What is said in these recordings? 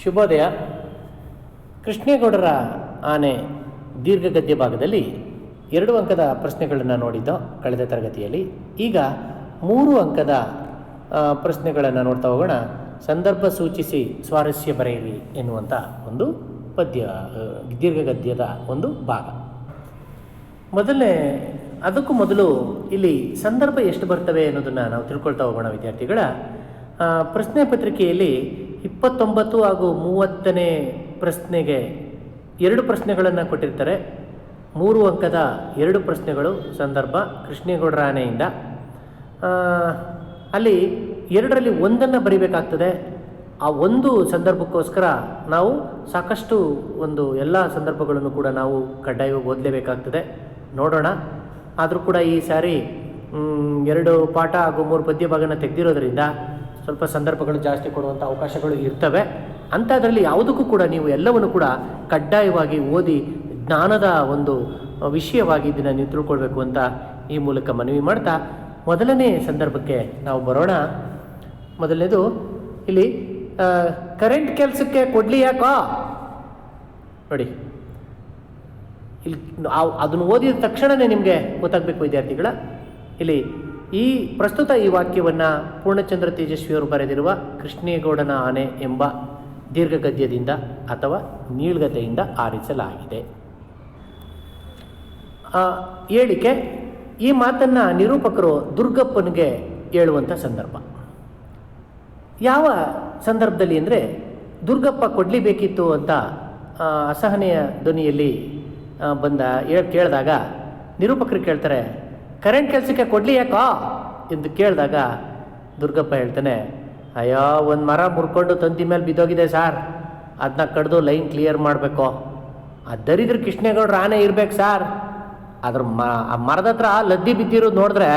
ಶುಭೋದಯ. ಕೃಷ್ಣೇಗೌಡರ ಆನೆ ದೀರ್ಘಗದ್ಯ ಭಾಗದಲ್ಲಿ 2 ಅಂಕದ ಪ್ರಶ್ನೆಗಳನ್ನು ನೋಡಿದ್ದೋ ಕಳೆದ ತರಗತಿಯಲ್ಲಿ. ಈಗ 3 ಅಂಕದ ಪ್ರಶ್ನೆಗಳನ್ನು ನೋಡ್ತಾ ಹೋಗೋಣ. ಸಂದರ್ಭ ಸೂಚಿಸಿ ಸ್ವಾರಸ್ಯ ಬರೆಯಿರಿ ಎನ್ನುವಂಥ ಒಂದು ಪದ್ಯ, ದೀರ್ಘಗದ್ಯದ ಒಂದು ಭಾಗ. ಅದಕ್ಕೂ ಮೊದಲು ಇಲ್ಲಿ ಸಂದರ್ಭ ಎಷ್ಟು ಬರ್ತವೆ ಅನ್ನೋದನ್ನು ನಾವು ತಿಳ್ಕೊಳ್ತಾ ಹೋಗೋಣ ವಿದ್ಯಾರ್ಥಿಗಳ. ಪ್ರಶ್ನೆ ಪತ್ರಿಕೆಯಲ್ಲಿ 29 ಹಾಗೂ 30ನೇ ಪ್ರಶ್ನೆಗೆ 2 ಪ್ರಶ್ನೆಗಳನ್ನು ಕೊಟ್ಟಿರ್ತಾರೆ. 3 ಅಂಕದ 2 ಪ್ರಶ್ನೆಗಳು ಸಂದರ್ಭ ಕೃಷ್ಣೇಗೌಡರ ಆನೆಯಿಂದ. ಅಲ್ಲಿ 2ರಲ್ಲಿ 1 ಬರಿಬೇಕಾಗ್ತದೆ. ಆ ಒಂದು ಸಂದರ್ಭಕ್ಕೋಸ್ಕರ ನಾವು ಸಾಕಷ್ಟು ಎಲ್ಲ ಸಂದರ್ಭಗಳನ್ನು ಕೂಡ ನಾವು ಕಡ್ಡಾಯವಾಗಿ ಓದಲೇಬೇಕಾಗ್ತದೆ. ನೋಡೋಣ. ಆದರೂ ಕೂಡ ಈ ಸಾರಿ 2 ಪಾಠ ಹಾಗೂ 3 ಪದ್ಯ ಭಾಗನ ತೆಗೆದಿರೋದ್ರಿಂದ ಸ್ವಲ್ಪ ಸಂದರ್ಭಗಳು ಜಾಸ್ತಿ ಕೊಡುವಂಥ ಅವಕಾಶಗಳು ಇರ್ತವೆ. ಅಂಥದ್ರಲ್ಲಿ ಯಾವುದಕ್ಕೂ ಕೂಡ ನೀವು ಎಲ್ಲವನ್ನು ಕೂಡ ಕಡ್ಡಾಯವಾಗಿ ಓದಿ ಜ್ಞಾನದ ಒಂದು ವಿಷಯವಾಗಿ ಇದನ್ನು ನೀವು ತಿಳ್ಕೊಳ್ಬೇಕು ಅಂತ ಈ ಮೂಲಕ ಮನವಿ ಮಾಡ್ತಾ ಮೊದಲನೇ ಸಂದರ್ಭಕ್ಕೆ ನಾವು ಬರೋಣ. ಮೊದಲನೇದು ಇಲ್ಲಿ ಕರೆಂಟ್ ಕೆಲಸಕ್ಕೆ ಕೊಡಲಿ ಯಾಕೋ ನೋಡಿ. ಇಲ್ಲಿ ಅದನ್ನು ಓದಿದ ತಕ್ಷಣವೇ ನಿಮಗೆ ಗೊತ್ತಾಗಬೇಕು ವಿದ್ಯಾರ್ಥಿಗಳ. ಇಲ್ಲಿ ಪ್ರಸ್ತುತ ಈ ವಾಕ್ಯವನ್ನು ಪೂರ್ಣಚಂದ್ರ ತೇಜಸ್ವಿಯವರು ಬರೆದಿರುವ ಕೃಷ್ಣೇಗೌಡನ ಆನೆ ಎಂಬ ದೀರ್ಘಗದ್ಯದಿಂದ ಅಥವಾ ನೀಳ್ಗತೆಯಿಂದ ಆರಿಸಲಾಗಿದೆ. ಹೇಳಿಕೆ: ಈ ಮಾತನ್ನು ನಿರೂಪಕರು ದುರ್ಗಪ್ಪನಿಗೆ ಹೇಳುವಂಥ ಸಂದರ್ಭ. ಯಾವ ಸಂದರ್ಭದಲ್ಲಿ ಅಂದರೆ ದುರ್ಗಪ್ಪ ಕೊಡಲೇಬೇಕಿತ್ತು ಅಂತ ಅಸಹನೆಯ ಧ್ವನಿಯಲ್ಲಿ ಕೇಳಿದಾಗ ನಿರೂಪಕರು ಕೇಳ್ತಾರೆ, ಕರೆಂಟ್ ಕೆಲಸಕ್ಕೆ ಕೊಡಲಿ ಯಾಕೋ ಎಂದು ಕೇಳಿದಾಗ ದುರ್ಗಪ್ಪ ಹೇಳ್ತಾನೆ, ಅಯ್ಯೋ ಒಂದು ಮರ ಮುರ್ಕೊಂಡು ತಂತಿ ಮೇಲೆ ಬಿದ್ದೋಗಿದೆ ಸಾರ್, ಅದನ್ನ ಕಡ್ದು ಲೈನ್ ಕ್ಲಿಯರ್ ಮಾಡಬೇಕು. ದರಿದ್ರ ಕೃಷ್ಣೇಗೌಡರ ಆನೆ ಇರ್ಬೇಕು ಸಾರ್. ಅದ್ರ ಆ ಮರದ ಹತ್ರ ಲದ್ದಿ ಬಿದ್ದಿರೋದು ನೋಡಿದ್ರೆ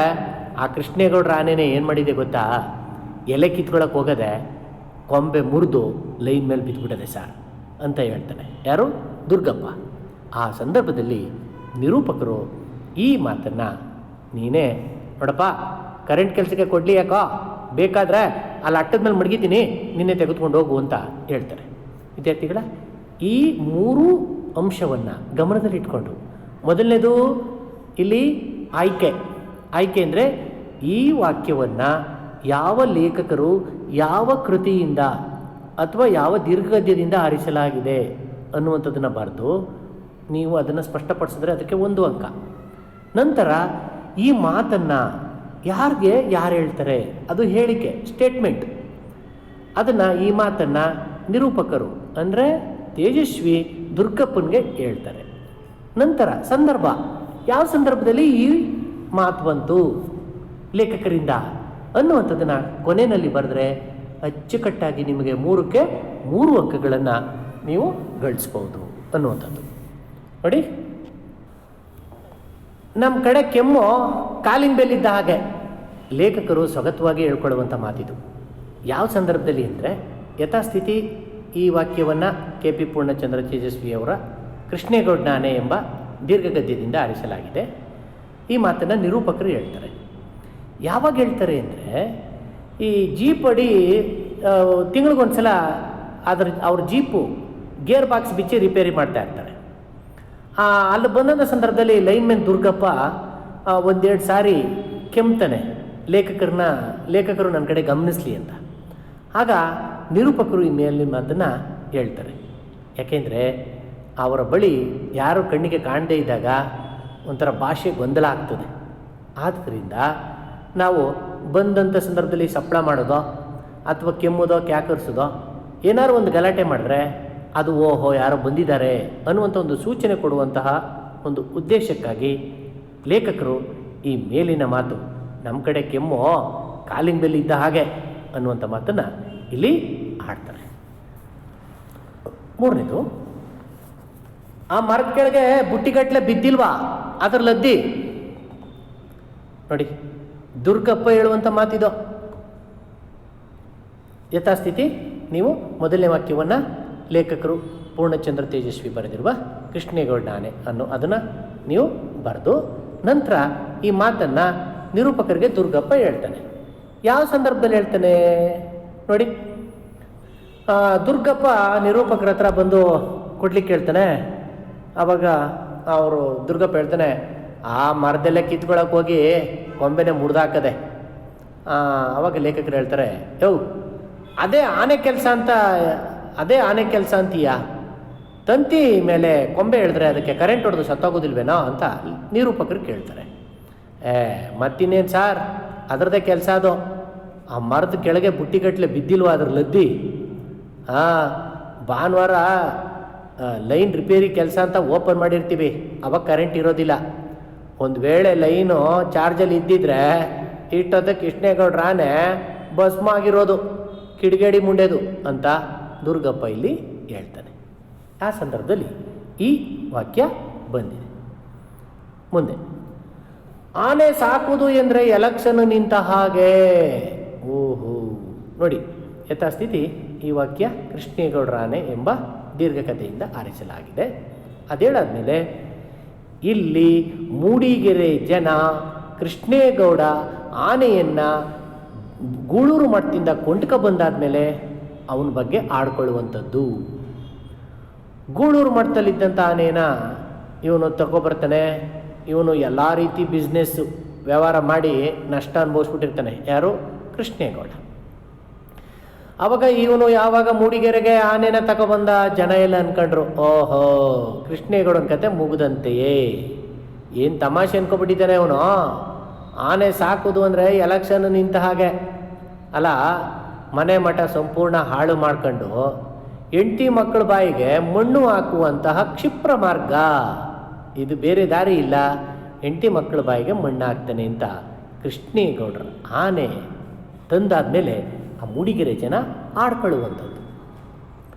ಆ ಕೃಷ್ಣೇಗೌಡರ ಆನೆನೇ ಏನು ಮಾಡಿದೆ ಗೊತ್ತಾ, ಎಲೆ ಕಿತ್ಕೊಳಕ್ಕೆ ಹೋಗದೆ ಕೊಂಬೆ ಮುರಿದು ಲೈನ್ ಮೇಲೆ ಬಿದ್ದುಬಿಟ್ಟದೆ ಸಾರ್ ಅಂತ ಹೇಳ್ತಾನೆ. ಯಾರು? ದುರ್ಗಪ್ಪ. ಆ ಸಂದರ್ಭದಲ್ಲಿ ನಿರೂಪಕರು ಈ ಮಾತನ್ನು ನೀನೇ ನೋಡಪ್ಪ ಕರೆಂಟ್ ಕೆಲಸಕ್ಕೆ ಕೊಡಲಿ ಯಾಕೋ, ಬೇಕಾದರೆ ಅಲ್ಲಿ ಅಟ್ಟದ ಮೇಲೆ ಮಡಗಿದ್ದೀನಿ, ನಿನ್ನೆ ತೆಗೆದುಕೊಂಡು ಹೋಗು ಅಂತ ಹೇಳ್ತಾರೆ. ವಿದ್ಯಾರ್ಥಿಗಳ, ಈ 3 ಅಂಶವನ್ನು ಗಮನದಲ್ಲಿಟ್ಕೊಂಡು ಮೊದಲನೇದು ಇಲ್ಲಿ ಆಯ್ಕೆ ಅಂದರೆ ಈ ವಾಕ್ಯವನ್ನು ಯಾವ ಲೇಖಕರು ಯಾವ ಕೃತಿಯಿಂದ ಅಥವಾ ಯಾವ ದೀರ್ಘಗದ್ಯದಿಂದ ಆರಿಸಲಾಗಿದೆ ಅನ್ನುವಂಥದ್ದನ್ನು ಬರೆದು ನೀವು ಅದನ್ನು ಸ್ಪಷ್ಟಪಡಿಸಿದ್ರೆ ಅದಕ್ಕೆ 1 ಅಂಕ. ನಂತರ ಈ ಮಾತನ್ನು ಯಾರು ಹೇಳ್ತಾರೆ, ಅದು ಹೇಳಿಕೆ, ಸ್ಟೇಟ್ಮೆಂಟ್. ಈ ಮಾತನ್ನು ನಿರೂಪಕರು ಅಂದರೆ ತೇಜಸ್ವಿ ದುರ್ಗಪ್ಪನಿಗೆ ಹೇಳ್ತಾರೆ. ನಂತರ ಸಂದರ್ಭ, ಯಾವ ಸಂದರ್ಭದಲ್ಲಿ ಈ ಮಾತು ಬಂತು ಲೇಖಕರಿಂದ ಅನ್ನುವಂಥದ್ದನ್ನು ಕೊನೆಯಲ್ಲಿ ಬರೆದ್ರೆ ಅಚ್ಚುಕಟ್ಟಾಗಿ ನಿಮಗೆ 3ಕ್ಕೆ 3 ಅಂಕಗಳನ್ನು ನೀವು ಗಳಿಸ್ಬೋದು ಅನ್ನುವಂಥದ್ದು. ನೋಡಿ, ನಮ್ಮ ಕಡೆ ಕೆಮ್ಮು ಕಾಲಿನ ಬೆಲ್ಲಿದ್ದ ಹಾಗೆ ಲೇಖಕರು ಸೊಗತವಾಗಿ ಹೇಳ್ಕೊಳ್ಳುವಂಥ ಮಾತಿದು. ಯಾವ ಸಂದರ್ಭದಲ್ಲಿ ಅಂದರೆ ಯಥಾಸ್ಥಿತಿ ಈ ವಾಕ್ಯವನ್ನು KP ಪೂರ್ಣಚಂದ್ರ ತೇಜಸ್ವಿಯವರ ಕೃಷ್ಣೇಗೌಡನ ಆನೆ ಎಂಬ ದೀರ್ಘಗದ್ಯದಿಂದ ಆರಿಸಲಾಗಿದೆ. ಈ ಮಾತನ್ನು ನಿರೂಪಕರು ಹೇಳ್ತಾರೆ. ಯಾವಾಗ ಹೇಳ್ತಾರೆ ಅಂದರೆ ಈ ಜೀಪ್ ಅಡಿ ತಿಂಗಳಿಗೊಂದ್ಸಲ ಅವ್ರ ಜೀಪು ಗೇರ್ ಬಾಕ್ಸ್ ಬಿಚ್ಚಿ ರಿಪೇರಿ ಮಾಡ್ತಾ ಇರ್ತಾರೆ. ಅಲ್ಲಿ ಬಂದಂಥ ಸಂದರ್ಭದಲ್ಲಿ ಲೈನ್ಮೆನ್ ದುರ್ಗಪ್ಪ 1-2 ಸಾರಿ ಕೆಮ್ತಾನೆ, ಲೇಖಕರು ನನ್ನ ಕಡೆ ಗಮನಿಸಲಿ ಅಂತ. ಆಗ ನಿರೂಪಕರು ಈ ಮೇಲಿನ ಮಾತನ್ನು ಹೇಳ್ತಾರೆ. ಯಾಕೆಂದರೆ ಅವರ ಬಳಿ ಯಾರು ಕಣ್ಣಿಗೆ ಕಾಣದೇ ಇದ್ದಾಗ ಒಂಥರ ಭಾಷೆ ಗೊಂದಲ ಆಗ್ತದೆ. ಆದ್ದರಿಂದ ನಾವು ಬಂದಂಥ ಸಂದರ್ಭದಲ್ಲಿ ಸಪ್ಪಳ ಮಾಡೋದೋ ಅಥವಾ ಕೆಮ್ಮೋದೋ ಕ್ಯಾಕರಿಸೋದೋ ಏನಾದ್ರು ಒಂದು ಗಲಾಟೆ ಮಾಡಿದ್ರೆ ಅದು ಓಹೋ ಯಾರೋ ಬಂದಿದ್ದಾರೆ ಅನ್ನುವಂಥ ಒಂದು ಸೂಚನೆ ಕೊಡುವಂತಹ ಒಂದು ಉದ್ದೇಶಕ್ಕಾಗಿ ಲೇಖಕರು ಈ ಮೇಲಿನ ಮಾತು ನಮ್ಮ ಕಡೆ ಕೆಮ್ಮು ಕಾಲಿನ ಬೆಲ್ಲಿ ಇದ್ದ ಹಾಗೆ ಅನ್ನುವಂಥ ಮಾತನ್ನು ಇಲ್ಲಿ ಆಡ್ತಾರೆ. 3ನೇದು, ಆ ಮರದ ಕೆಳಗೆ ಬುಟ್ಟಿಗಟ್ಟಲೆ ಬಿದ್ದಿಲ್ವಾ ಅದರ ಲದ್ದಿ. ನೋಡಿ, ದುರ್ಗಪ್ಪ ಹೇಳುವಂಥ ಮಾತಿದು. ಯಥಾಸ್ಥಿತಿ ನೀವು ಮೊದಲನೇ ವಾಕ್ಯವನ್ನು ಲೇಖಕರು ಪೂರ್ಣಚಂದ್ರ ತೇಜಸ್ವಿ ಬರೆದಿರುವ ಕೃಷ್ಣೇಗೌಡನ ಆನೆ ಅದನ್ನು ನೀವು ಬರೆದು ನಂತರ ಈ ಮಾತನ್ನು ನಿರೂಪಕರಿಗೆ ದುರ್ಗಪ್ಪ ಹೇಳ್ತಾನೆ. ಯಾವ ಸಂದರ್ಭದಲ್ಲಿ ಹೇಳ್ತಾನೆ ನೋಡಿ, ದುರ್ಗಪ್ಪ ನಿರೂಪಕರ ಹತ್ರ ಬಂದು ಕೊಡ್ಲಿಕ್ಕೆ ಹೇಳ್ತಾನೆ. ಆವಾಗ ಅವರು ದುರ್ಗಪ್ಪ ಹೇಳ್ತಾನೆ, ಆ ಮರದಲ್ಲೇ ಕಿತ್ಕೊಳಕ್ಕೆ ಹೋಗಿ ಕೊಂಬೆನೆ ಮುರಿದಾಕದೆ. ಆವಾಗ ಲೇಖಕರು ಹೇಳ್ತಾರೆ, ಅದೇ ಆನೆ ಕೆಲಸ ಅಂತೀಯ, ತಂತಿ ಮೇಲೆ ಕೊಂಬೆ ಹೇಳಿದ್ರೆ ಅದಕ್ಕೆ ಕರೆಂಟ್ ಹೊಡೆದು ಸತ್ತೋಗೋದಿಲ್ವೇನೋ ಅಂತ ನಿರೂಪಕರು ಕೇಳ್ತಾರೆ. ಮತ್ತಿನ್ನೇನು ಸಾರ್, ಅದರದ್ದೇ ಕೆಲಸ ಅದು. ಆ ಮರದ ಕೆಳಗೆ ಬುಟ್ಟಿಗಟ್ಟಲೆ ಬಿದ್ದಿಲ್ವ ಅದ್ರ ಲದ್ದಿ? ಭಾನುವಾರ ಲೈನ್ ರಿಪೇರಿ ಕೆಲಸ ಅಂತ ಓಪನ್ ಮಾಡಿರ್ತೀವಿ, ಅವಾಗ ಕರೆಂಟ್ ಇರೋದಿಲ್ಲ. ಒಂದು ವೇಳೆ ಲೈನು ಚಾರ್ಜಲ್ಲಿ ಇದ್ದಿದ್ರೆ ಇಷ್ಟೊತ್ತ ಕೃಷ್ಣೇಗೌಡ್ರ ಆನೆ ಭಸ್ಮ ಆಗಿರೋದು, ಕಿಡಿಗೇಡಿ ಮುಂಡೆದು ಅಂತ ದುರ್ಗಪ್ಪ ಇಲ್ಲಿ ಹೇಳ್ತಾನೆ. ಆ ಸಂದರ್ಭದಲ್ಲಿ ಈ ವಾಕ್ಯ ಬಂದಿದೆ. ಮುಂದೆ, ಆನೆ ಸಾಕುವುದು ಎಂದರೆ ಎಲೆಕ್ಷನ್ ನಿಂತ ಹಾಗೆ. ಓಹೋ, ನೋಡಿ ಯಥಾಸ್ಥಿತಿ ಈ ವಾಕ್ಯ ಕೃಷ್ಣೇಗೌಡರ ಆನೆ ಎಂಬ ದೀರ್ಘಕಥೆಯಿಂದ ಆರಿಸಲಾಗಿದೆ. ಅದೇಳಾದ್ಮೇಲೆ ಇಲ್ಲಿ ಮೂಡಿಗೆರೆ ಜನ ಕೃಷ್ಣೇಗೌಡ ಆನೆಯನ್ನು ಗೂಳೂರು ಮಠದಿಂದ ಕೊಂಡ್ಕ ಬಂದಾದ್ಮೇಲೆ ಅವನ ಬಗ್ಗೆ ಆಡ್ಕೊಳ್ಳುವಂಥದ್ದು. ಗೂಳೂರು ಮಠದಲ್ಲಿದ್ದಂಥ ಆನೆನ ಇವನು ತಗೊಬರ್ತಾನೆ. ಇವನು ಎಲ್ಲ ರೀತಿ ಬಿಸ್ನೆಸ್ಸು ವ್ಯವಹಾರ ಮಾಡಿ ನಷ್ಟ ಅನುಭವಿಸ್ಬಿಟ್ಟಿರ್ತಾನೆ. ಯಾರು? ಕೃಷ್ಣೇಗೌಡ. ಆವಾಗ ಇವನು ಯಾವಾಗ ಮೂಡಿಗೆರೆಗೆ ಆನೆನ ತಗೊಬಂದ, ಜನ ಎಲ್ಲ ಅನ್ಕೊಂಡ್ರು, ಓಹೋ ಕೃಷ್ಣೇಗೌಡನ ಕತೆ ಮುಗಿದಂತೆಯೇ. ಏನು ತಮಾಷೆ ಅನ್ಕೊಬಿಟ್ಟಿದ್ದಾನೆ ಅವನು. ಆನೆ ಸಾಕುವುದು ಅಂದರೆ ಎಲೆಕ್ಷನ್ ನಿಂತ ಹಾಗೆ ಅಲ್ಲ, ಮನೆ ಮಠ ಸಂಪೂರ್ಣ ಹಾಳು ಮಾಡ್ಕೊಂಡು ಹೆಂಡತಿ ಮಕ್ಕಳ ಬಾಯಿಗೆ ಮಣ್ಣು ಹಾಕುವಂತಹ ಕ್ಷಿಪ್ರ ಮಾರ್ಗ ಇದು, ಬೇರೆ ದಾರಿ ಇಲ್ಲ. ಹೆಂಡತಿ ಮಕ್ಕಳ ಬಾಯಿಗೆ ಮಣ್ಣು ಹಾಕ್ತಾನೆ ಅಂತ ಕೃಷ್ಣೇಗೌಡರ ಆನೆ ತಂದಾದ್ಮೇಲೆ ಆ ಮೂಡಿಗೆರೆ ಜನ ಆಡ್ಕೊಳ್ಳುವಂಥದ್ದು.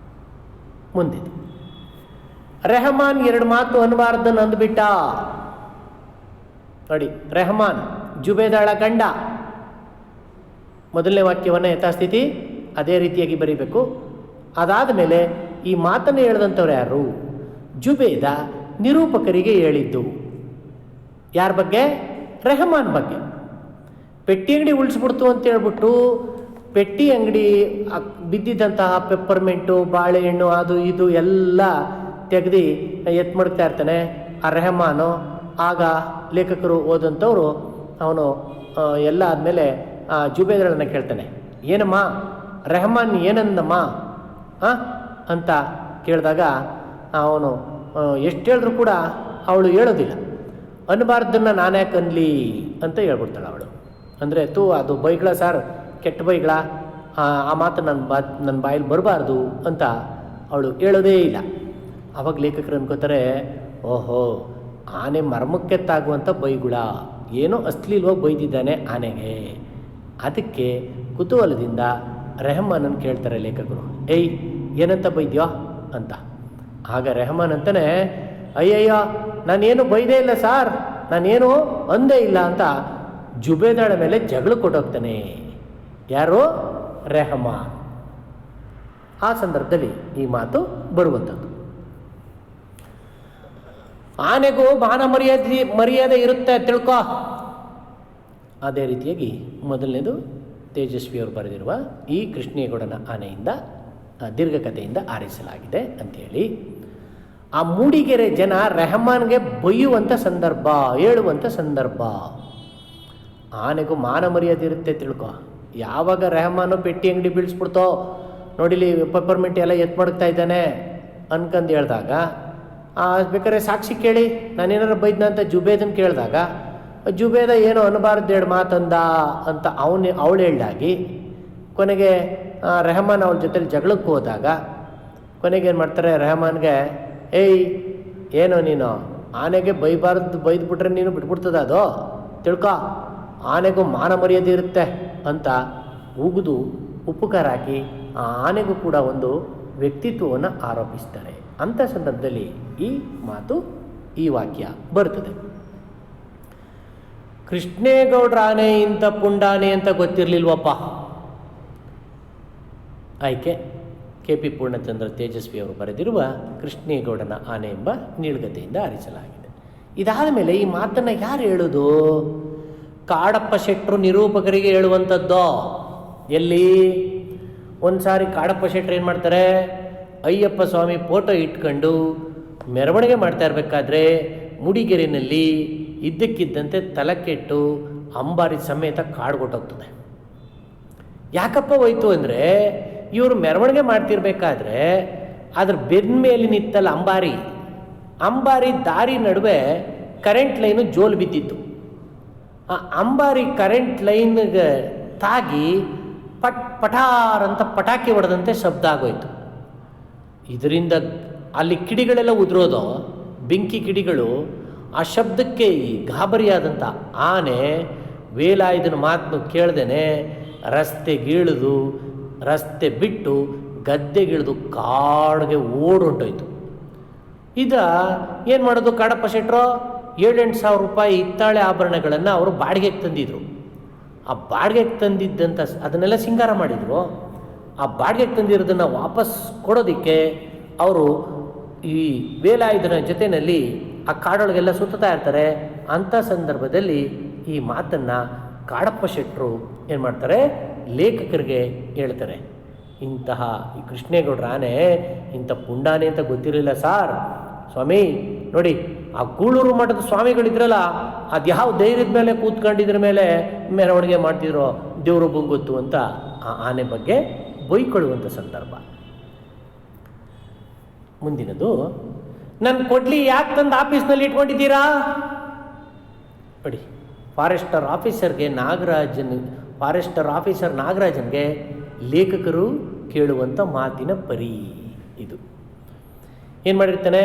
ಮುಂದೆ ರೆಹಮಾನ್ 2 ಮಾತು ಅನ್ಬಾರ್ದನ್ನು ಅಂದ್ಬಿಟ್ಟ. ನೋಡಿ, ರೆಹಮಾನ್ ಜುಬೇದಾಳ ಗಂಡ. ಮೊದಲನೇ ವಾಕ್ಯವನ್ನು ಯಥಾಸ್ಥಿತಿ ಅದೇ ರೀತಿಯಾಗಿ ಬರೀಬೇಕು. ಅದಾದ ಮೇಲೆ ಈ ಮಾತನ್ನು ಹೇಳಿದಂಥವ್ರು ಯಾರು? ಜುಬೇದ ನಿರೂಪಕರಿಗೆ ಹೇಳಿದ್ದು. ಯಾರ ಬಗ್ಗೆ? ರೆಹಮಾನ್ ಬಗ್ಗೆ. ಪೆಟ್ಟಿ ಅಂಗಡಿ ಉಳಿಸ್ಬಿಡ್ತು ಅಂತ ಹೇಳ್ಬಿಟ್ಟು ಪೆಟ್ಟಿ ಅಂಗಡಿ ಬಿದ್ದಿದ್ದಂತಹ ಪೆಪ್ಪರ್ಮೆಂಟು, ಬಾಳೆಹಣ್ಣು, ಅದು ಇದು ಎಲ್ಲ ತೆಗೆದು ಎತ್ತು ಮಾಡ್ತಾ ಇರ್ತಾನೆ ಆ ರೆಹಮಾನು. ಆಗ ಲೇಖಕರು ಓದಂಥವ್ರು ಅವನು ಎಲ್ಲ ಆದಮೇಲೆ ಜುಬೇದಳನ್ನ ಕೇಳ್ತಾನೆ, ಏನಮ್ಮ ರೆಹಮಾನ್ ಏನಂದಮ್ಮ ಅಂತ ಕೇಳಿದಾಗ ಅವನು ಎಷ್ಟು ಹೇಳಿದ್ರು ಕೂಡ ಅವಳು ಹೇಳೋದಿಲ್ಲ. ಅನ್ಬಾರ್ದನ್ನು ನಾನ್ಯಾಕೆ ಅನ್ಲಿ ಅಂತ ಹೇಳ್ಬಿಡ್ತಾಳೆ ಅವಳು. ಅಂದರೆ ಅದು ಬೈಗಳ ಸರ್, ಕೆಟ್ಟ ಬೈಗಳ, ಆ ಮಾತು ನನ್ನ ಬಾಯಲ್ಲಿ ಬರಬಾರ್ದು ಅಂತ ಅವಳು ಹೇಳೋದೇ ಇಲ್ಲ. ಆವಾಗ ಲೇಖಕರು ಅನ್ಕೋತಾರೆ, ಓಹೋ ಆನೆ ಮರ್ಮಕ್ಕೆ ತಾಗುವಂಥ ಬೈಗುಳ, ಏನೋ ಅಶ್ಲೀಲವಾಗಿ ಬೈದಿದ್ದಾನೆ ಆನೆಗೆ. ಅದಕ್ಕೆ ಕುತೂಹಲದಿಂದ ರೆಹಮಾನನ್ನು ಕೇಳ್ತಾರೆ ಲೇಖಕರು, ಏನಂತ ಬೈದ್ಯೋ ಅಂತ. ಆಗ ರೆಹಮಾನ್ ಅಂತಾನೆ, ಅಯ್ಯಯ್ಯ ನಾನೇನು ಬೈದೇ ಇಲ್ಲ ಸಾರ್, ನಾನೇನು ಅಂದೇ ಇಲ್ಲ ಅಂತ ಜುಬೇದಾಳ ಮೇಲೆ ಜಗಳ ಕೊಟ್ಟೋಗ್ತಾನೆ. ಯಾರು? ರೆಹಮಾನ್. ಆ ಸಂದರ್ಭದಲ್ಲಿ ಈ ಮಾತು ಬರುವಂಥದ್ದು. ಆನೆಗೂ ಮಾನ ಮರ್ಯಾದೆ ಇರುತ್ತೆ ತಿಳ್ಕೊ. ಅದೇ ರೀತಿಯಾಗಿ ಮೊದಲನೇದು ತೇಜಸ್ವಿಯವರು ಬರೆದಿರುವ ಈ ಕೃಷ್ಣೇಗೌಡನ ಆನೆಯಿಂದ ದೀರ್ಘಕಥೆಯಿಂದ ಆರಿಸಲಾಗಿದೆ ಅಂಥೇಳಿ ಆ ಮೂಡಿಗೆರೆ ಜನ ರೆಹಮಾನ್ಗೆ ಬೈಯುವಂಥ ಸಂದರ್ಭ, ಹೇಳುವಂಥ ಸಂದರ್ಭ. ಆನೆಗೂ ಮಾನ ಮರ್ಯಾದೆ ಇರುತ್ತೆ ತಿಳ್ಕೊ. ಯಾವಾಗ ರೆಹಮಾನು ಪೆಟ್ಟಿ ಅಂಗಡಿ ಬೀಳಿಸ್ಬಿಡ್ತೋ, ನೋಡಿಲಿ ಪೆಪ್ಪರ್ಮೆಂಟ್ ಎಲ್ಲ ಎತ್ತು ಮಾಡ್ತಾ ಇದ್ದಾನೆ ಅನ್ಕಂದು ಹೇಳಿದಾಗ, ಬೇಕಾದ್ರೆ ಸಾಕ್ಷಿ ಕೇಳಿ ನಾನೇನಾರು ಬೈದ್ನ ಅಂತ ಜುಬೇದನ್ ಕೇಳಿದಾಗ, ಜುಬೇದ ಏನೋ ಅನ್ಬಾರ್ದು 2 ಮಾತಂದ ಅಂತ ಅವಳು ಹೇಳ್ದಾಗಿ ಕೊನೆಗೆ ರೆಹಮಾನ್ ಅವಳ ಜೊತೆಲಿ ಜಗಳಕ್ಕೆ ಹೋದಾಗ ಕೊನೆಗೆ ಏನು ಮಾಡ್ತಾರೆ, ರೆಹಮಾನ್ಗೆ ಏನೋ ನೀನು ಆನೆಗೆ ಬೈದ್ಬಿಟ್ರೆ ನೀನು ಬಿಟ್ಬಿಡ್ತದ ಅದು ತಿಳ್ಕೊ, ಆನೆಗೂ ಮಾನ ಮರ್ಯಾದೆ ಇರುತ್ತೆ ಅಂತ ಉಗಿದು ಉಪ್ಪುಕಾರ ಹಾಕಿ ಆ ಆನೆಗೂ ಕೂಡ ಒಂದು ವ್ಯಕ್ತಿತ್ವವನ್ನು ಆರೋಪಿಸ್ತಾರೆ. ಅಂಥ ಸಂದರ್ಭದಲ್ಲಿ ಈ ಮಾತು, ಈ ವಾಕ್ಯ ಬರ್ತದೆ. ಕೃಷ್ಣೇಗೌಡ್ರ ಆನೆ ಇಂಥ ಪುಂಡಾನೆ ಅಂತ ಗೊತ್ತಿರಲಿಲ್ವಪ್ಪ. ಆಯ್ಕೆ KP ಪೂರ್ಣಚಂದ್ರ ತೇಜಸ್ವಿಯವರು ಬರೆದಿರುವ ಕೃಷ್ಣೇಗೌಡನ ಆನೆ ಎಂಬ ನೀಳ್ಗತೆಯಿಂದ ಆರಿಸಲಾಗಿದೆ. ಇದಾದ ಮೇಲೆ ಈ ಮಾತನ್ನು ಯಾರು ಹೇಳೋದು? ಕಾಡಪ್ಪ ಶೆಟ್ಟರು ನಿರೂಪಕರಿಗೆ ಹೇಳುವಂಥದ್ದು. ಎಲ್ಲಿ? ಒಂದು ಸಾರಿ ಕಾಡಪ್ಪ ಶೆಟ್ಟರು ಏನು ಮಾಡ್ತಾರೆ, ಅಯ್ಯಪ್ಪ ಸ್ವಾಮಿ ಫೋಟೋ ಇಟ್ಕೊಂಡು ಮೆರವಣಿಗೆ ಮಾಡ್ತಾ ಇರಬೇಕಾದ್ರೆ ಮೂಡಿಗೆರೆಯಲ್ಲಿ ಇದ್ದಕ್ಕಿದ್ದಂತೆ ತಲೆಕೆಟ್ಟು ಅಂಬಾರಿ ಸಮೇತ ಕಾಡ್ಗೊಟ್ಟೋಗ್ತದೆ. ಯಾಕಪ್ಪ ಹೋಯ್ತು ಅಂದರೆ, ಇವರು ಮೆರವಣಿಗೆ ಮಾಡ್ತಿರ್ಬೇಕಾದ್ರೆ ಅದ್ರ ಬೆನ್ನ ಮೇಲೆ ನಿತ್ತಲ್ಲ ಅಂಬಾರಿ ದಾರಿ ನಡುವೆ ಕರೆಂಟ್ ಲೈನು ಜೋಲು ಬಿದ್ದಿತ್ತು. ಆ ಅಂಬಾರಿ ಕರೆಂಟ್ ಲೈನ್ಗೆ ತಾಗಿ ಪಟಾರ್ ಅಂತ ಪಟಾಕಿ ಹೊಡೆದಂತೆ ಶಬ್ದ ಆಗೋಯ್ತು. ಇದರಿಂದ ಅಲ್ಲಿ ಕಿಡಿಗಳೆಲ್ಲ ಉದುರೋದು, ಬೆಂಕಿ ಕಿಡಿಗಳು. ಆ ಶಬ್ದಕ್ಕೆ ಗಾಬರಿಯಾದಂಥ ಆನೆ ವೇಲಾಯುಧನ ಮಾತನ್ನು ಕೇಳ್ದೇನೆ ರಸ್ತೆಗಿಳಿದು ರಸ್ತೆ ಬಿಟ್ಟು ಗದ್ದೆಗಿಳಿದು ಕಾಡಿಗೆ ಓಡೊಂಟೋಯ್ತು. ಏನು ಮಾಡೋದು, ಕಾಡಪ್ಪ ಶೆಟ್ಟರು 7-8 ಸಾವಿರ ರೂಪಾಯಿ ಹಿತ್ತಾಳೆ ಆಭರಣಗಳನ್ನು ಅವರು ಬಾಡಿಗೆಗೆ ತಂದಿದ್ರು. ಆ ಬಾಡಿಗೆಗೆ ತಂದಿದ್ದಂಥ ಅದನ್ನೆಲ್ಲ ಸಿಂಗಾರ ಮಾಡಿದರು. ಆ ಬಾಡಿಗೆಗೆ ತಂದಿರೋದನ್ನು ವಾಪಸ್ ಕೊಡೋದಕ್ಕೆ ಅವರು ಈ ವೇಲಾಯುಧನ ಜೊತೆಯಲ್ಲಿ ಆ ಕಾಡೊಳಗೆಲ್ಲ ಸುತ್ತಾ ಇರ್ತಾರೆ. ಅಂಥ ಸಂದರ್ಭದಲ್ಲಿ ಈ ಮಾತನ್ನು ಕಾಡಪ್ಪ ಶೆಟ್ಟರು ಏನು ಮಾಡ್ತಾರೆ, ಲೇಖಕರಿಗೆ ಹೇಳ್ತಾರೆ. ಇಂತಹ ಈ ಕೃಷ್ಣೇಗೌಡರ ಆನೆ ಇಂಥ ಪುಂಡಾನೆ ಅಂತ ಗೊತ್ತಿರಲಿಲ್ಲ ಸಾರ್. ಸ್ವಾಮಿ ನೋಡಿ, ಆ ಗೂಳೂರು ಮಠದ ಸ್ವಾಮಿಗಳಿದ್ರಲ್ಲ, ಅದು ಯಾವ ಧೈರ್ಯದ ಮೇಲೆ ಕೂತ್ಕೊಂಡಿದ್ರ ಮೇಲೆ ಮೆರವಣಿಗೆ ಮಾಡ್ತಿದ್ರು ದೇವ್ರೊಬ್ಬಂಗೆ ಗೊತ್ತು ಅಂತ ಆ ಆನೆ ಬಗ್ಗೆ ಬೈಕೊಳ್ಳುವಂಥ ಸಂದರ್ಭ. ಮುಂದಿನದು, ನನ್ನ ಕೊಡ್ಲಿ ಯಾಕೆ ತಂದು ಆಫೀಸ್ನಲ್ಲಿ ಇಟ್ಕೊಂಡಿದ್ದೀರಾ ನೋಡಿ. ಫಾರೆಸ್ಟರ್ ಆಫೀಸರ್ ನಾಗರಾಜನ್ಗೆ ಲೇಖಕರು ಕೇಳುವಂಥ ಮಾತಿನ ಪರಿ ಇದು. ಏನು ಮಾಡಿರ್ತಾನೆ,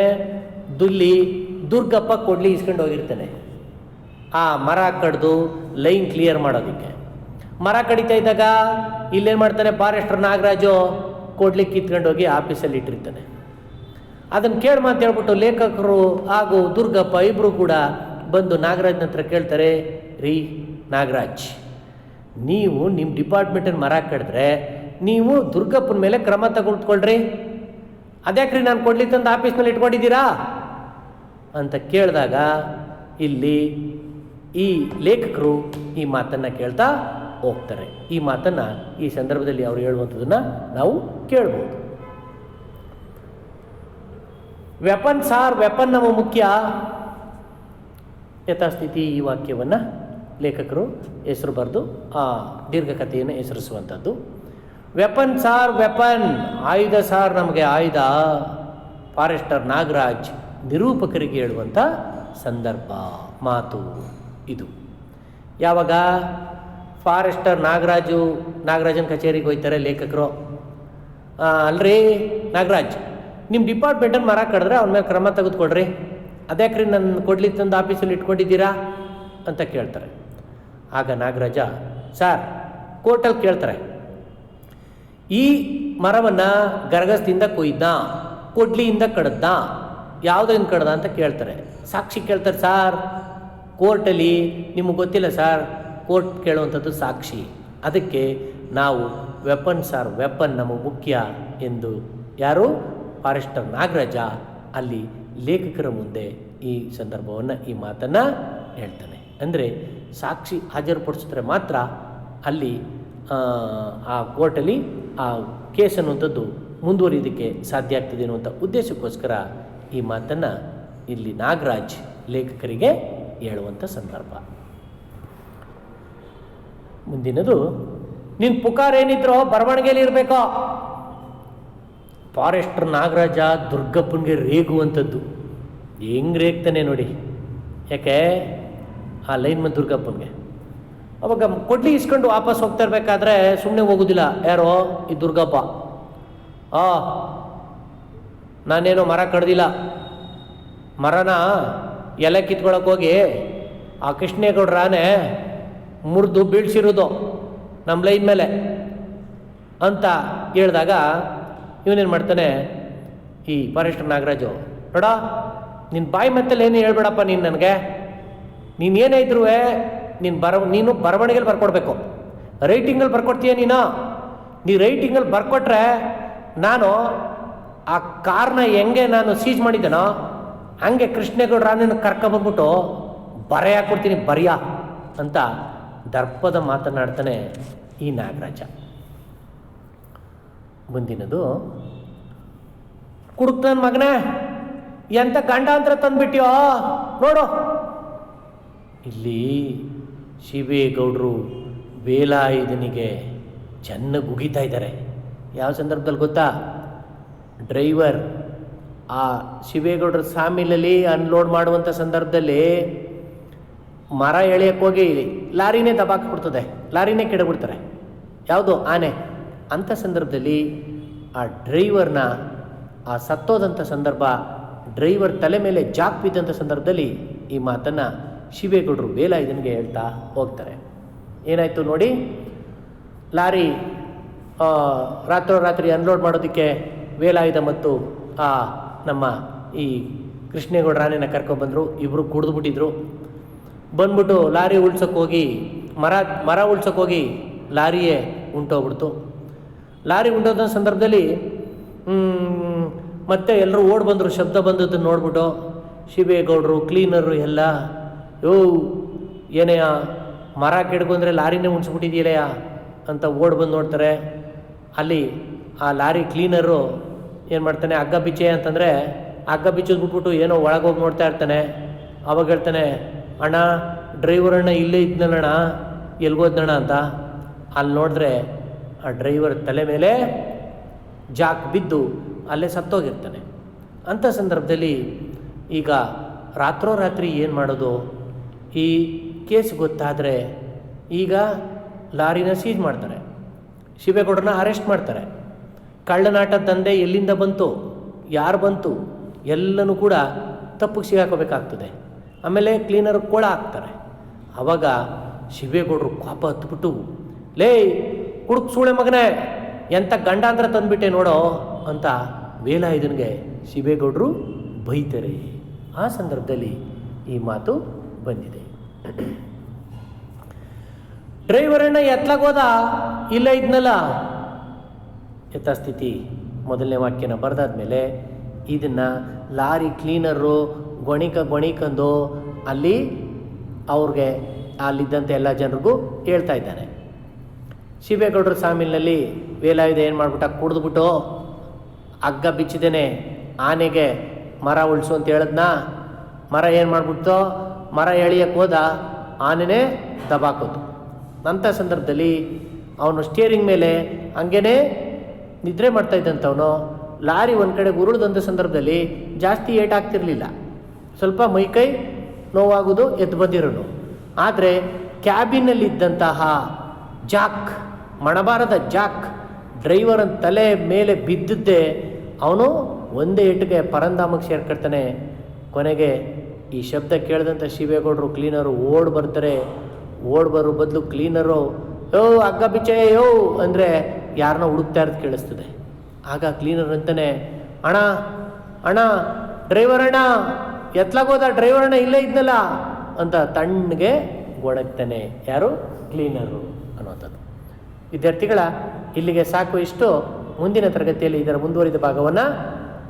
ದುರ್ಗಪ್ಪ ಕೊಡ್ಲಿ ಇಸ್ಕೊಂಡು ಹೋಗಿರ್ತಾನೆ ಆ ಮರ ಕಡ್ದು ಲೈನ್ ಕ್ಲಿಯರ್ ಮಾಡೋದಕ್ಕೆ. ಮರ ಕಡಿತಾ ಇದ್ದಾಗ ಇಲ್ಲೇನು ಮಾಡ್ತಾನೆ, ಫಾರೆಸ್ಟರ್ ನಾಗರಾಜು ಕೊಡ್ಲಿ ಕಿತ್ಕೊಂಡು ಹೋಗಿ ಆಫೀಸಲ್ಲಿ ಇಟ್ಟಿರ್ತಾನೆ. ಅದನ್ನು ಕೇಳಿ ಮಾತು ಹೇಳ್ಬಿಟ್ಟು ಲೇಖಕರು ಹಾಗೂ ದುರ್ಗಪ್ಪ ಇಬ್ಬರು ಕೂಡ ಬಂದು ನಾಗರಾಜನ ಹತ್ರ ಕೇಳ್ತಾರೆ, ರೀ ನಾಗರಾಜ್, ನೀವು ನಿಮ್ಮ ಡಿಪಾರ್ಟ್ಮೆಂಟಲ್ಲಿ ಮರ ಕಡಿದ್ರೆ ನೀವು ದುರ್ಗಪ್ಪನ ಮೇಲೆ ಕ್ರಮ ತಗೊಳ್ಕೊಳ್ರಿ, ಅದ್ಯಾಕ್ರಿ ನಾನು ಕೊಡ್ಲಿ ತಂದು ಆಫೀಸ್ನಲ್ಲಿ ಇಟ್ಕೊಂಡಿದ್ದೀರಾ ಅಂತ ಕೇಳಿದಾಗ ಇಲ್ಲಿ ಈ ಲೇಖಕರು ಈ ಮಾತನ್ನು ಕೇಳ್ತಾ ಹೋಗ್ತಾರೆ. ಈ ಮಾತನ್ನು ಈ ಸಂದರ್ಭದಲ್ಲಿ ಅವರು ಹೇಳುವಂಥದ್ದನ್ನು ನಾವು ಕೇಳ್ಬೋದು. ವೆಪನ್ ನಮ್ಮ ಮುಖ್ಯ ಯಥಾಸ್ಥಿತಿ. ಈ ವಾಕ್ಯವನ್ನು ಲೇಖಕರು ಹೆಸರು ಬರೆದು ಆ ದೀರ್ಘಕಥೆಯನ್ನು ಹೆಸರಿಸುವಂಥದ್ದು. ವೆಪನ್, ಆಯುಧ ಸಾರ್ ನಮಗೆ ಆಯುಧ. ಫಾರೆಸ್ಟರ್ ನಾಗರಾಜ್ ನಿರೂಪಕರಿಗೆ ಹೇಳುವಂಥ ಮಾತು ಇದು. ಯಾವಾಗ ಫಾರೆಸ್ಟರ್ ನಾಗರಾಜನ ಕಚೇರಿಗೆ ಹೋಗ್ತಾರೆ ಲೇಖಕರು, ಅಲ್ರಿ ನಾಗರಾಜ್, ನಿಮ್ಮ ಡಿಪಾರ್ಟ್ಮೆಂಟಲ್ಲಿ ಮರ ಕಡಿದ್ರೆ ಅವನ ಮೇಲೆ ಕ್ರಮ ತೆಗೆದುಕೊಳ್ರಿ, ಅದ್ಯಾಕ್ರಿ ನನ್ನ ಕೊಡ್ಲಿ ತಂದು ಆಫೀಸಲ್ಲಿ ಇಟ್ಕೊಂಡಿದ್ದೀರಾ ಅಂತ ಕೇಳ್ತಾರೆ. ಆಗ ನಾಗರಾಜ, ಸರ್ ಕೋರ್ಟಲ್ಲಿ ಕೇಳ್ತಾರೆ, ಈ ಮರವನ್ನು ಗರಗಸದಿಂದ ಕೊಯ್ದ, ಕೊಡ್ಲಿಯಿಂದ ಕಡ್ದ, ಯಾವುದರಿಂದ ಕಡ್ದ ಅಂತ ಕೇಳ್ತಾರೆ. ಸಾಕ್ಷಿ ಕೇಳ್ತಾರೆ. ಸಾರ್ ಕೋರ್ಟಲ್ಲಿ ನಿಮಗೆ ಗೊತ್ತಿಲ್ಲ ಸರ್, ಕೋರ್ಟ್ ಕೇಳುವಂಥದ್ದು ಸಾಕ್ಷಿ, ಅದಕ್ಕೆ ನಾವು ವೆಪನ್ ನಮಗೆ ಮುಖ್ಯ ಎಂದು ಯಾರು ಫಾರೆಸ್ಟರ್ ನಾಗರಾಜ ಅಲ್ಲಿ ಲೇಖಕರ ಮುಂದೆ ಈ ಸಂದರ್ಭವನ್ನು ಈ ಮಾತನ್ನು ಹೇಳ್ತಾನೆ. ಅಂದರೆ ಸಾಕ್ಷಿ ಹಾಜರುಪಡಿಸಿದ್ರೆ ಮಾತ್ರ ಅಲ್ಲಿ ಆ ಕೋರ್ಟಲ್ಲಿ ಆ ಕೇಸ್ ಅನ್ನುವಂಥದ್ದು ಮುಂದುವರಿಯೋದಕ್ಕೆ ಸಾಧ್ಯ ಆಗ್ತದೆ ಅನ್ನುವಂಥ ಉದ್ದೇಶಕ್ಕೋಸ್ಕರ ಈ ಮಾತನ್ನು ಇಲ್ಲಿ ನಾಗರಾಜ್ ಲೇಖಕರಿಗೆ ಹೇಳುವಂಥ ಸಂದರ್ಭ. ಮುಂದಿನದು, ನಿನ್ನ ಪುಕಾರ ಏನಿದ್ರೋ ಬರವಣಿಗೆಯಲ್ಲಿ ಇರಬೇಕೋ. ಫಾರೆಸ್ಟರ್ ನಾಗರಾಜ ದುರ್ಗಪ್ಪನಿಗೆ ರೇಗುವಂಥದ್ದು. ಹೆಂಗೆ ರೇಗ್ತಾನೆ ನೋಡಿ, ಯಾಕೆ ಆ ಲೈನ್ಮನ್ ದುರ್ಗಪ್ಪನಿಗೆ ಅವಾಗ ಕೊಡ್ಲಿ ಇಸ್ಕೊಂಡು ವಾಪಸ್ ಹೋಗ್ತಾ ಇರಬೇಕಾದ್ರೆ ಸುಮ್ಮನೆ ಹೋಗೋದಿಲ್ಲ. ಯಾರೋ ಈ ದುರ್ಗಪ್ಪ, ನಾನೇನೋ ಮರ ಕಡ್ದಿಲ್ಲ, ಮರನ ಎಲೆ ಕಿತ್ಕೊಳಕ್ಕೆ ಹೋಗಿ ಆ ಕೃಷ್ಣೇಗೌಡರ ಆನೆ ಮುರಿದು ಬೀಳ್ಸಿರೋದು ನಮ್ಮ ಲೈನ್ ಮೇಲೆ ಅಂತ ಹೇಳಿದಾಗ ಇವನೇನು ಮಾಡ್ತಾನೆ, ಈ ಫಾರೆಸ್ಟರ್ ನಾಗರಾಜು, ನೋಡ ನಿನ್ನ ಬಾಯಿ ಮತ್ತಲ್ಲಿ ಏನು ಹೇಳ್ಬೇಡಪ್ಪ, ನೀನು ನನಗೆ ನೀನೇನೇ ಇದ್ರೂ ನೀನು ಬರವಣಿಗೆಯಲ್ಲಿ ಬರ್ಕೊಡ್ಬೇಕು. ರೈಟಿಂಗಲ್ಲಿ ಬರ್ಕೊಡ್ತೀಯ ನೀ ರೈಟಿಂಗಲ್ಲಿ ಬರ್ಕೊಟ್ರೆ ನಾನು ಆ ಕಾರ್ನ ಹೆಂಗೆ ನಾನು ಸೀಜ್ ಮಾಡಿದ್ದೇನೋ ಹಂಗೆ ಕೃಷ್ಣೇಗೌಡರ ಆನೆನ ಕರ್ಕೊಬಂದ್ಬಿಟ್ಟು ಬರೆಯಾಕೊಡ್ತೀನಿ ಬರೆಯ ಅಂತ ದರ್ಪದ ಮಾತನಾಡ್ತಾನೆ ಈ ನಾಗರಾಜ. ಮುಂದಿನದು, ಕುಡುಕ್ ನನ್ನ ಮಗನೇ, ಎಂಥ ಗಂಡಾಂತರ ತಂದುಬಿಟ್ಯೋ ನೋಡು. ಇಲ್ಲಿ ಶಿವೇಗೌಡರು ವೇಲಾಯುಧನಿಗೆ ಚೆನ್ನಾಗಿ ಉಗಿತಾ ಇದ್ದಾರೆ. ಯಾವ ಸಂದರ್ಭದಲ್ಲಿ ಗೊತ್ತಾ? ಡ್ರೈವರ್ ಆ ಶಿವೇಗೌಡರ ಸಾಮಿಲಲ್ಲಿ ಅನ್ಲೋಡ್ ಮಾಡುವಂಥ ಸಂದರ್ಭದಲ್ಲಿ ಮರ ಎಳೆಯಕ್ಕೆ ಹೋಗಿ ಲಾರಿನೇ ದಬಾಕ್ಬಿಡ್ತದೆ, ಲಾರಿನೇ ಕೆಡಬಿಡ್ತಾರೆ. ಯಾವುದು? ಆನೆ. ಅಂಥ ಸಂದರ್ಭದಲ್ಲಿ ಆ ಡ್ರೈವರ್ನ ಆ ಸತ್ತೋದಂಥ ಸಂದರ್ಭ, ಡ್ರೈವರ್ ತಲೆ ಮೇಲೆ ಜಾಕ್ ಬಿದ್ದಂಥ ಸಂದರ್ಭದಲ್ಲಿ ಈ ಮಾತನ್ನು ಶಿವೇಗೌಡರು ವೇಲಾಯುಧನಿಗೆ ಹೇಳ್ತಾ ಹೋಗ್ತಾರೆ. ಏನಾಯಿತು ನೋಡಿ, ಲಾರಿ ರಾತ್ರೋರಾತ್ರಿ ಅನ್ಲೋಡ್ ಮಾಡೋದಕ್ಕೆ ವೇಲಾಯುಧ ಮತ್ತು ಆ ನಮ್ಮ ಈ ಕೃಷ್ಣೇಗೌಡರ ಆನೆನ ಕರ್ಕೊಬಂದರು. ಇಬ್ಬರು ಕುಡಿದ್ಬಿಟ್ಟಿದ್ರು. ಬಂದ್ಬಿಟ್ಟು ಲಾರಿ ಉಳ್ಸೋಕ್ಕೆ ಹೋಗಿ ಮರ ಉಳ್ಸೋಕ್ಕೆ ಹೋಗಿ ಲಾರಿಯೇ ಉಂಟೋಗ್ಬಿಡ್ತು. ಲಾರಿ ಉಂಟೋದ ಸಂದರ್ಭದಲ್ಲಿ ಮತ್ತೆ ಎಲ್ಲರೂ ಓಡಿ ಬಂದರು. ಶಬ್ದ ಬಂದದ್ದನ್ನು ನೋಡ್ಬಿಟ್ಟು ಶಿವೇಗೌಡರು, ಕ್ಲೀನರು ಎಲ್ಲ, ಏನೆಯ ಮರ ಕೆಡ್ಕೊಂಡ್ರೆ ಲಾರಿನೇ ಉಣ್ಸ್ಬಿಟ್ಟಿದೆಯಲ್ಲಯ್ಯ ಅಂತ ಓಡಿ ಬಂದು ನೋಡ್ತಾರೆ. ಅಲ್ಲಿ ಆ ಲಾರಿ ಕ್ಲೀನರು ಏನು ಮಾಡ್ತಾನೆ, ಹಗ್ಗ ಬಿಚ್ಚೆ ಅಂತಂದರೆ ಹಗ್ಗ ಬಿಚ್ಚಿದ್ಬಿಟ್ಬಿಟ್ಟು ಏನೋ ಒಳಗೋಗಿ ನೋಡ್ತಾ ಇರ್ತಾನೆ. ಅವಾಗ ಹೇಳ್ತಾನೆ, ಅಣ್ಣ ಡ್ರೈವರ್ ಅಣ್ಣ ಇಲ್ಲೇ ಇದ್ನಲ್ಲಣ್ಣ, ಎಲ್ಗೋದ್ನಣ್ಣ ಅಂತ. ಅಲ್ಲಿ ನೋಡಿದ್ರೆ ಆ ಡ್ರೈವರ್ ತಲೆ ಮೇಲೆ ಜಾಕ್ ಬಿದ್ದು ಅಲ್ಲೇ ಸತ್ತೋಗಿರ್ತಾನೆ. ಅಂಥ ಸಂದರ್ಭದಲ್ಲಿ ಈಗ ರಾತ್ರೋರಾತ್ರಿ ಏನು ಮಾಡೋದು? ಈ ಕೇಸ್ ಗೊತ್ತಾದರೆ ಈಗ ಲಾರಿನ ಸೀಜ್ ಮಾಡ್ತಾರೆ, ಶಿವೇಗೌಡರನ್ನ ಅರೆಸ್ಟ್ ಮಾಡ್ತಾರೆ. ಕಳ್ಳನಾಟ ದಂಧೆ ಎಲ್ಲಿಂದ ಬಂತು, ಯಾರು ಬಂತು, ಎಲ್ಲನೂ ಕೂಡ ತಪ್ಪಿಗೆ ಸಿಗಾಕೋಬೇಕಾಗ್ತದೆ. ಆಮೇಲೆ ಕ್ಲೀನರ್ ಕೋಳ ಹಾಕ್ತಾರೆ. ಆವಾಗ ಶಿವೇಗೌಡರು ಕೋಪ ಹತ್ಬಿಟ್ಟು, ಲೇ ಕುಡುಕ್ ಸೂಳೆ ಮಗನೇ, ಎಂಥ ಗಂಡಾಂತರ ತಂದುಬಿಟ್ಟೆ ನೋಡೋ ಅಂತ ವೇಲಾಯುಧನಿಗೆ ಶಿವೇಗೌಡರು ಬೈತಾರೆ. ಆ ಸಂದರ್ಭದಲ್ಲಿ ಈ ಮಾತು ಬಂದಿದೆ. ಡ್ರೈವರಣ್ಣ ಎತ್ಲಾಗೋದ, ಇಲ್ಲ ಇದ್ನಲ್ಲ. ಯಥಾಸ್ಥಿತಿ ಮೊದಲನೇ ವಾಕ್ಯನ ಬರೆದಾದ್ಮೇಲೆ ಇದನ್ನು ಲಾರಿ ಕ್ಲೀನರು ಗೊಣಿಕಂದು ಅಲ್ಲಿ ಅವ್ರಿಗೆ ಅಲ್ಲಿದ್ದಂಥ ಎಲ್ಲ ಜನರಿಗೂ ಹೇಳ್ತಾ ಇದ್ದಾನೆ. ಶಿವೇಗೌಡರ ಸಾಮಿಲ್ನಲ್ಲಿ ವೇಲಾಯುಧ ಏನು ಮಾಡ್ಬಿಟ್ಟ, ಕುಡಿದ್ಬಿಟ್ಟು ಹಗ್ಗ ಬಿಚ್ಚಿದ್ದೇನೆ ಆನೆಗೆ ಮರ ಉಳಿಸು ಅಂತ ಹೇಳಿದ್ನ. ಮರ ಏನು ಮಾಡಿಬಿಡ್ತೋ, ಮರ ಎಳಿಯಕ್ಕೆ ಹೋದ, ಆನೆನೇ ದಬಾಕೋದು. ಅಂಥ ಸಂದರ್ಭದಲ್ಲಿ ಅವನು ಸ್ಟಿಯರಿಂಗ್ ಮೇಲೆ ಹಂಗೇ ನಿದ್ರೆ ಮಾಡ್ತಾ ಇದ್ದಂಥವನು ಲಾರಿ ಒಂದು ಕಡೆ ಉರುಳಿದಂಥ ಸಂದರ್ಭದಲ್ಲಿ ಜಾಸ್ತಿ ಏಟಾಗ್ತಿರಲಿಲ್ಲ, ಸ್ವಲ್ಪ ಮೈಕೈ ನೋವಾಗೋದು ಎದ್ದು ಬಂದಿರೋನು. ಆದರೆ ಕ್ಯಾಬಿನಲ್ಲಿದ್ದಂತಹ ಜಾಕ್, ಮಣಬಾರದ ಜಾಕ್ ಡ್ರೈವರನ ತಲೆ ಮೇಲೆ ಬಿದ್ದಿದ್ದೇ ಅವನು ಒಂದೇ ಏಟಿಗೆ ಪರಂಧಾಮಕ್ಕೆ ಸೇರ್ಕೊಳ್ತಾನೆ. ಕೊನೆಗೆ ಈ ಶಬ್ದ ಕೇಳಿದಂಥ ಶಿವೇಗೌಡರು ಕ್ಲೀನರು ಓಡ್ ಬರ್ತಾರೆ. ಓಡ್ ಬರೋ ಬದಲು ಕ್ಲೀನರು ಹಗ್ಗ ಬಿಚ್ಚೆ ಅಂದರೆ ಯಾರನ್ನ ಹುಡುಕ್ತಾ ಇರೋದು ಕೇಳಿಸ್ತದೆ. ಆಗ ಕ್ಲೀನರ್ ಅಂತಾನೆ, ಅಣ್ಣ ಡ್ರೈವರ್ ಅಣ್ಣ ಎತ್ಲಾಗೋದ, ಡ್ರೈವರ್ ಅಣ್ಣ ಇಲ್ಲೇ ಇದ್ನಲ್ಲ ಅಂತ ತಣ್ಣಗೆ ಗೊಣಗ್ತಾನೆ. ಯಾರು? ಕ್ಲೀನರು ಅನ್ನೋಂಥದ್ದು. ವಿದ್ಯಾರ್ಥಿಗಳ ಇಲ್ಲಿಗೆ ಸಾಕು. ಇಷ್ಟು. ಮುಂದಿನ ತರಗತಿಯಲ್ಲಿ ಇದರ ಮುಂದುವರಿದ ಭಾಗವನ್ನು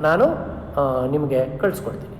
ನಾನು ನಿಮಗೆ ಕಳಿಸ್ಕೊಡ್ತೀನಿ.